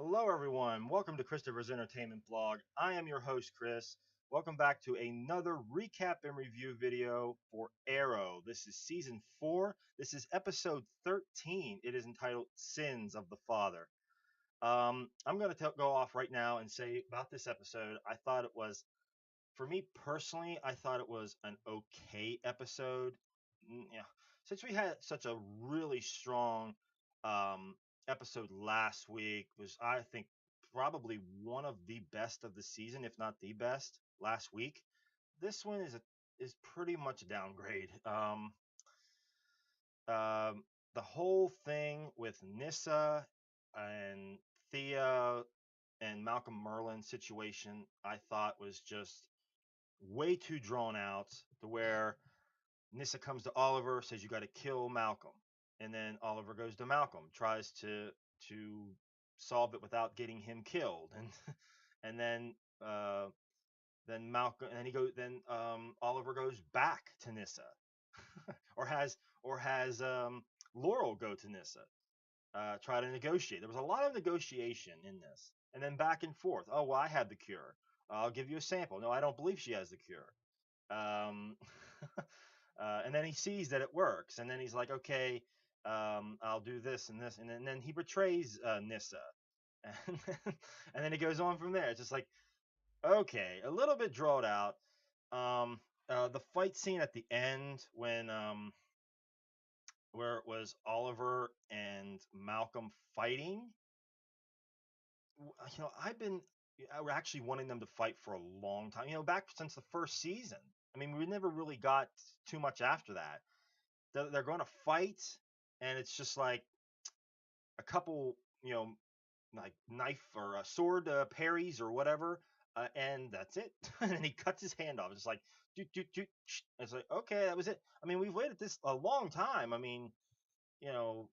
Hello, everyone. Welcome to Christopher's Entertainment Blog. I am your host, Chris. Welcome back to another recap and review video for Arrow. This is season 4. This is episode 13. It is entitled Sins of the Father. I'm going to go off right now and say about this episode, I thought it was, for me personally, I thought it was an okay episode. Yeah, since we had such a really strong um, episode last week, was I think probably one of the best of the season, if not the best last week. This one is pretty much a downgrade. The whole thing with Nissa and Thea and Malcolm Merlin situation, I thought was just way too drawn out to where Nissa comes to Oliver, says you got to kill Malcolm, and then Oliver goes to Malcolm, tries to solve it without getting him killed, and and then Malcolm, and then he goes, then Oliver goes back to Nissa, or has Laurel go to Nissa, try to negotiate. There was a lot of negotiation in this, and then back and forth. Oh, well, I had the cure. I'll give you a sample. No, I don't believe she has the cure. Um, and then he sees that it works, and then he's like, okay, I'll do this and this, and then he betrays Nissa, and and then it goes on from there. It's just like, okay, a little bit drawn out. The fight scene at the end when where it was Oliver and Malcolm fighting, we're actually wanting them to fight for a long time. Back since the first season. I mean, we never really got too much after that. They're going to fight, and it's just like a couple, like knife or a sword parries or whatever, and that's it. And he cuts his hand off. It's just like, doot, doot, doot, it's like, okay, that was it. I mean, we've waited this a long time. I mean, you know,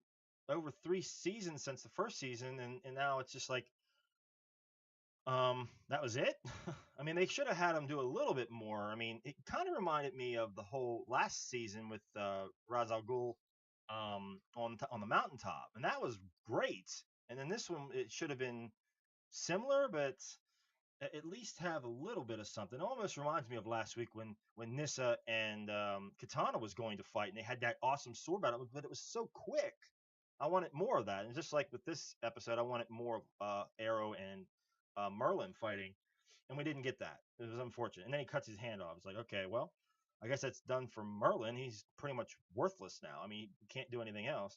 over 3 seasons since the first season, and now it's just like, that was it. I mean, they should have had him do a little bit more. I mean, it kind of reminded me of the whole last season with Ra's al Ghul on the mountaintop, and that was great. And then this one, it should have been similar, but at least have a little bit of something. It almost reminds me of last week when Nissa and Katana was going to fight, and they had that awesome sword battle, but it was so quick. I wanted more of that, and just like with this episode, I wanted more of Arrow and Merlin fighting, and we didn't get that. It was unfortunate. And then he cuts his hand off. It's like, okay, well, I guess that's done for Merlin. He's pretty much worthless now. I mean, he can't do anything else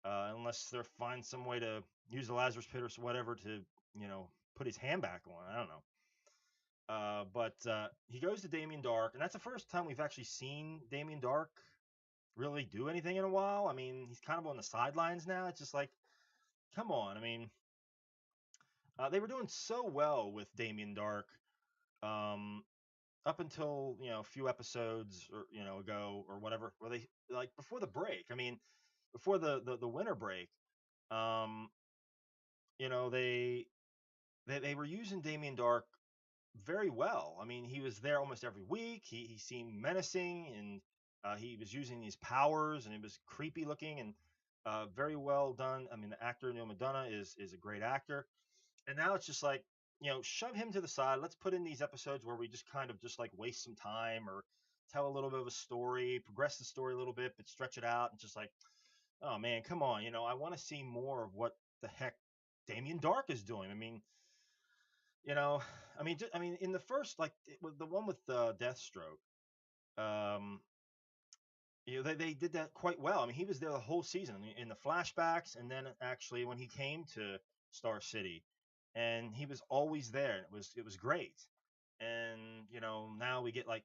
unless they find some way to use the Lazarus pit or whatever to, put his hand back on. I don't know. But he goes to Damien Dark, and that's the first time we've actually seen Damien Dark really do anything in a while. I mean, he's kind of on the sidelines now. It's just like, come on. I mean, they were doing so well with Damien Dark um, up until a few episodes or ago or whatever, where they like before the break. I mean, before the winter break, um, you know they were using Damien Dark very well. I mean, he was there almost every week. He seemed menacing, and he was using these powers, and it was creepy looking and very well done. I mean, the actor Neil McDonough is a great actor, and now it's just like shove him to the side. Let's put in these episodes where we just kind of just like waste some time or tell a little bit of a story, progress the story a little bit, but stretch it out and just like, oh man, come on, I want to see more of what the heck Damien Dark is doing. I mean, you know, I mean, in the first, like the one with Deathstroke, um, they did that quite well. I mean, he was there the whole season in the flashbacks, and then actually when he came to Star City, and he was always there. And it was great. And now we get like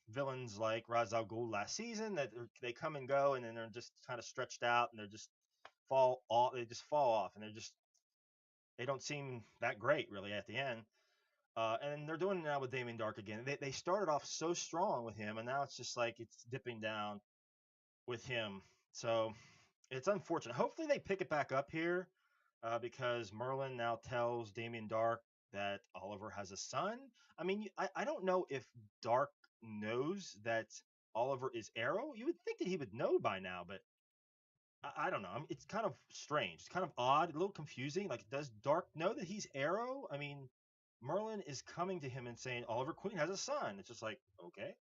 villains like Ra's al Ghul last season that they come and go, and then they're just kind of stretched out, and they're just fall off. They just fall off, and they don't seem that great really at the end. And they're doing it now with Damien Dark again. They started off so strong with him, and now it's just like it's dipping down with him. So it's unfortunate. Hopefully they pick it back up here because Merlin now tells Damien Dark that Oliver has a son. I mean, I don't know if Dark knows that Oliver is Arrow. You would think that he would know by now, but I don't know. I mean, it's kind of strange. It's kind of odd, a little confusing. Like, does Dark know that he's Arrow? I mean, Merlin is coming to him and saying Oliver Queen has a son. It's just like, okay.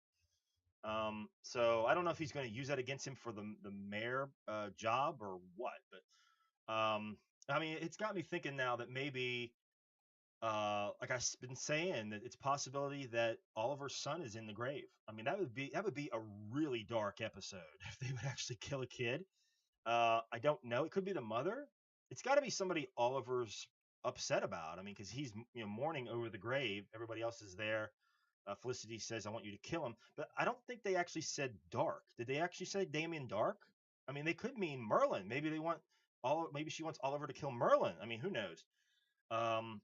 So I don't know if he's going to use that against him for the mayor job or what. But I mean, it's got me thinking now that maybe, like I've been saying, that it's a possibility that Oliver's son is in the grave. I mean, that would be a really dark episode if they would actually kill a kid. I don't know. It could be the mother. It's got to be somebody Oliver's upset about. I mean, because he's mourning over the grave. Everybody else is there. Felicity says, "I want you to kill him," but I don't think they actually said Dark. Did they actually say Damien Dark? I mean, they could mean Merlin. Maybe they want all. Maybe she wants Oliver to kill Merlin. I mean, who knows? Um,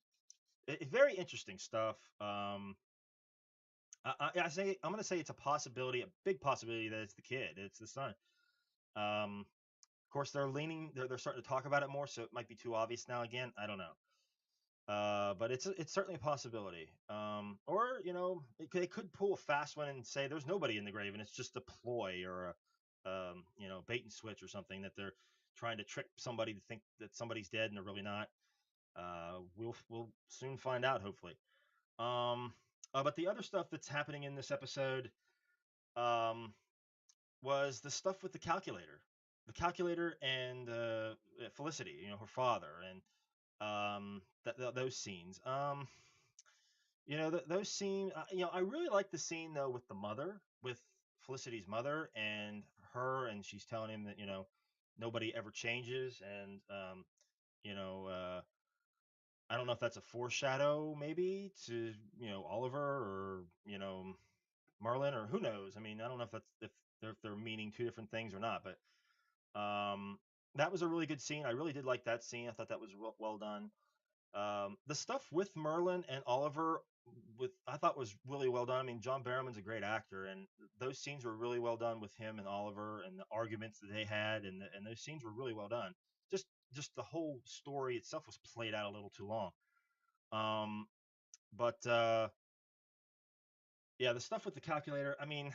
very interesting stuff. I'm going to say it's a possibility, a big possibility that it's the kid, it's the son. Of course, they're starting to talk about it more, so it might be too obvious now. Again, I don't know. But it's certainly a possibility. Or they could pull a fast one and say there's nobody in the grave and it's just a ploy or a bait and switch or something that they're trying to trick somebody to think that somebody's dead and they're really not. We'll soon find out, hopefully. Um, but the other stuff that's happening in this episode um, was the stuff with the calculator and Felicity, her father, and those scenes. Those scenes. I really like the scene though with the mother, with Felicity's mother, and her, and she's telling him that nobody ever changes, and you know, uh, I don't know if that's a foreshadow maybe to Oliver or Marlin or who knows. I mean, I don't know if they're meaning two different things or not, but that was a really good scene. I really did like that scene. I thought that was well done. The stuff with Merlin and Oliver I thought was really well done. I mean, John Barrowman's a great actor, and those scenes were really well done with him and Oliver, and the arguments that they had, and those scenes were really well done. Just the whole story itself was played out a little too long. Um, but yeah, the stuff with the calculator. I mean,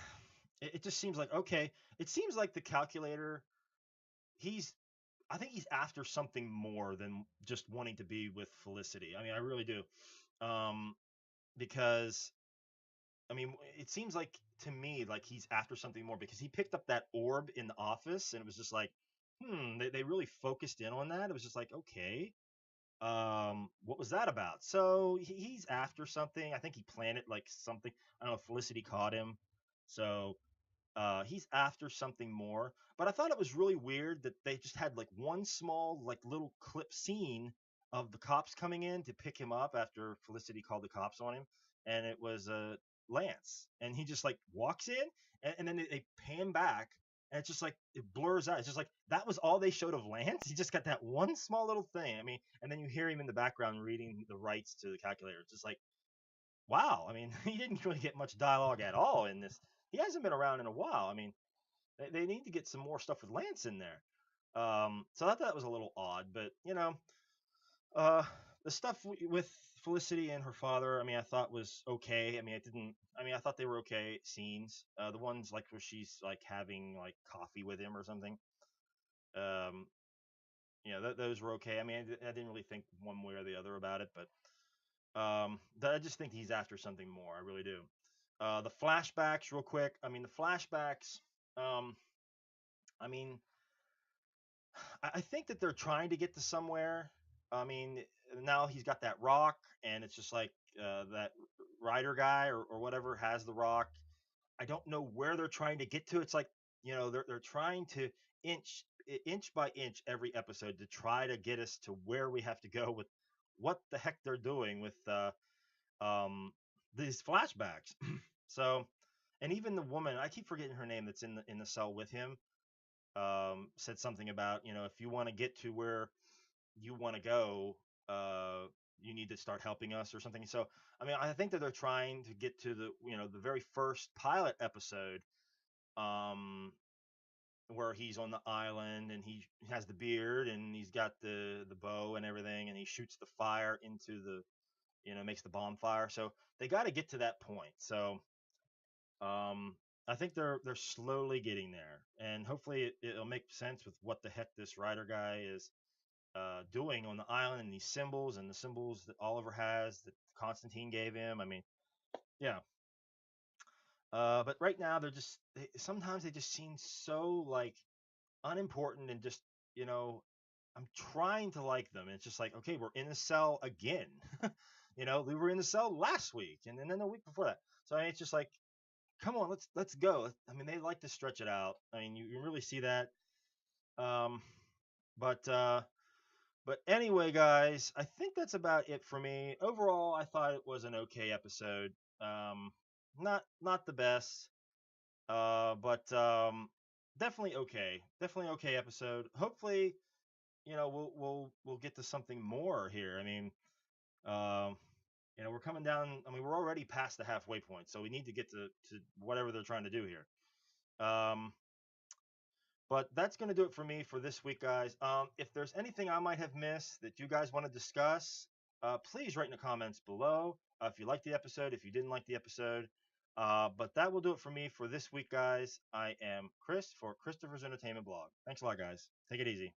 it just seems like okay. It seems like the calculator. He's I think he's after something more than just wanting to be with Felicity. I mean, I really do. Um, because I mean, it seems like to me like he's after something more because he picked up that orb in the office and it was just like, they really focused in on that. It was just like, okay, what was that about? So he's after something. I think he planted like something. I don't know if Felicity caught him. So he's after something more. But I thought it was really weird that they just had like one small, like little clip scene of the cops coming in to pick him up after Felicity called the cops on him, and it was Lance, and he just like walks in, and then they pan back, and it's just like it blurs out. It's just like that was all they showed of Lance. He just got that one small little thing. I mean, and then you hear him in the background reading the rights to the calculator. It's just like wow. I mean, he didn't really get much dialogue at all in this. He hasn't been around in a while. I mean, they need to get some more stuff with Lance in there. So I thought that was a little odd, but uh, the stuff with Felicity and her father, I mean, I thought was okay. I mean, I didn't. I mean, I thought they were okay scenes. The ones like where she's like having like coffee with him or something. Um, those were okay. I mean, I didn't really think one way or the other about it, but I just think he's after something more. I really do. The flashbacks, real quick. I mean, the flashbacks. Um, I mean, I think that they're trying to get to somewhere. I mean, now he's got that rock, and it's just like that rider guy or whatever has the rock. I don't know where they're trying to get to. It's like they're trying to inch by inch every episode to try to get us to where we have to go with what the heck they're doing with um, these flashbacks. So, and even the woman, I keep forgetting her name, that's in the cell with him, said something about if you want to get to where you want to go, you need to start helping us or something. So, I mean, I think that they're trying to get to the very first pilot episode, um, where he's on the island and he has the beard and he's got the bow and everything, and he shoots the fire into the makes the bonfire. So they got to get to that point. So I think they're slowly getting there, and hopefully it'll make sense with what the heck this Ryder guy is doing on the island and these symbols and the symbols that Oliver has that Constantine gave him. I mean, yeah. But right now sometimes they just seem so like unimportant and just you know I'm trying to like them. And it's just like okay, we're in the cell again. We were in the cell last week and then the week before that. So I mean, it's just like come on, let's go. I mean, they like to stretch it out. I mean, you really see that. Um, but anyway, guys, I think that's about it for me. Overall, I thought it was an okay episode. Um, not the best, but definitely okay. Definitely okay episode. Hopefully, we'll get to something more here. I mean, um, we're coming down. I mean, we're already past the halfway point, so we need to get to whatever they're trying to do here. Um, But that's going to do it for me for this week, guys. If there's anything I might have missed that you guys want to discuss, please write in the comments below. If you liked the episode, if you didn't like the episode. But that will do it for me for this week, guys. I am Chris for Christopher's Entertainment Blog. Thanks a lot, guys. Take it easy.